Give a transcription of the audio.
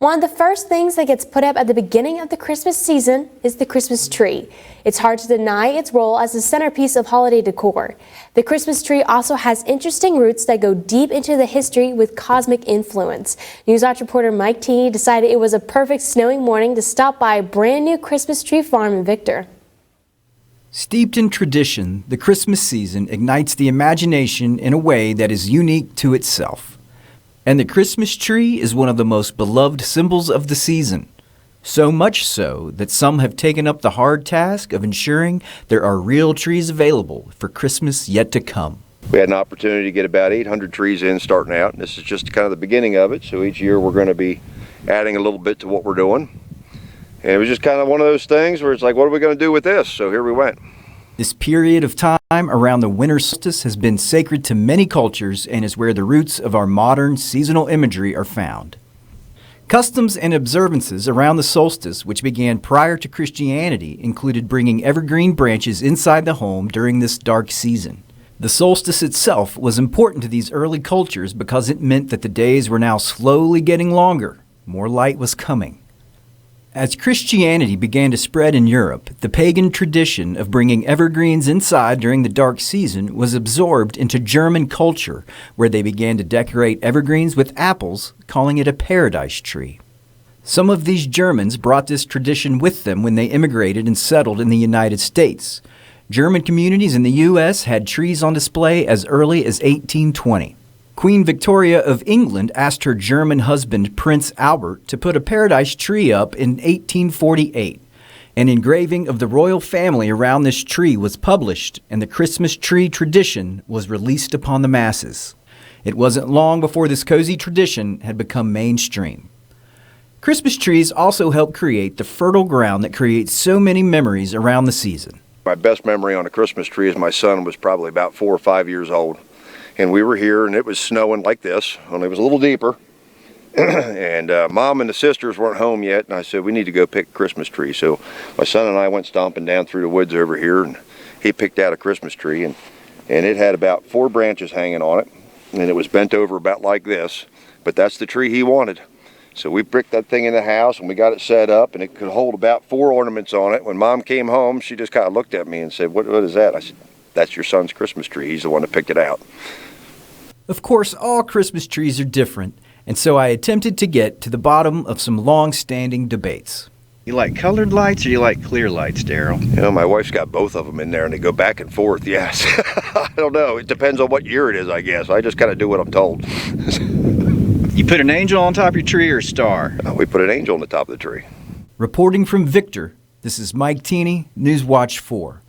One of the first things that gets put up at the beginning of the Christmas season is the Christmas tree. It's hard to deny its role as the centerpiece of holiday decor. The Christmas tree also has interesting roots that go deep into the history with cosmic influence. Newswatch reporter Mike Teeny decided it was a perfect snowing morning to stop by a brand new Christmas tree farm in Victor. Steeped in tradition, the Christmas season ignites the imagination in a way that is unique to itself. And the Christmas tree is one of the most beloved symbols of the season. So much so that some have taken up the hard task of ensuring there are real trees available for Christmas yet to come. We had an opportunity to get about 800 trees in starting out, and this is just kind of the beginning of it. So each year we're going to be adding a little bit to what we're doing. And it was just kind of one of those things where it's like, what are we going to do with this? So here we went. This period of time around the winter solstice has been sacred to many cultures and is where the roots of our modern seasonal imagery are found. Customs and observances around the solstice, which began prior to Christianity, included bringing evergreen branches inside the home during this dark season. The solstice itself was important to these early cultures because it meant that the days were now slowly getting longer. More light was coming. As Christianity began to spread in Europe, the pagan tradition of bringing evergreens inside during the dark season was absorbed into German culture, where they began to decorate evergreens with apples, calling it a paradise tree. Some of these Germans brought this tradition with them when they immigrated and settled in the United States. German communities in the U.S. had trees on display as early as 1820. Queen Victoria of England asked her German husband, Prince Albert, to put a paradise tree up in 1848. An engraving of the royal family around this tree was published, and the Christmas tree tradition was released upon the masses. It wasn't long before this cozy tradition had become mainstream. Christmas trees also help create the fertile ground that creates so many memories around the season. My best memory on a Christmas tree is my son was probably about 4 or 5 years old. And we were here, and it was snowing like this, only it was a little deeper. And Mom and the sisters weren't home yet, and I said, we need to go pick a Christmas tree. So my son and I went stomping down through the woods over here, and he picked out a Christmas tree, and it had about 4 branches hanging on it, and it was bent over about like this, but that's the tree he wanted. So we bricked that thing in the house, and we got it set up, and it could hold about 4 ornaments on it. When Mom came home, she just kind of looked at me and said, what is that? I said, that's your son's Christmas tree. He's the one that picked it out. Of course, all Christmas trees are different, and so I attempted to get to the bottom of some long-standing debates. You like colored lights or you like clear lights, Daryl? You know, my wife's got both of them in there, and they go back and forth, yes. I don't know. It depends on what year it is, I guess. I just kind of do what I'm told. You put an angel on top of your tree or a star? We put an angel on the top of the tree. Reporting from Victor, this is Mike Teeny, Newswatch 4.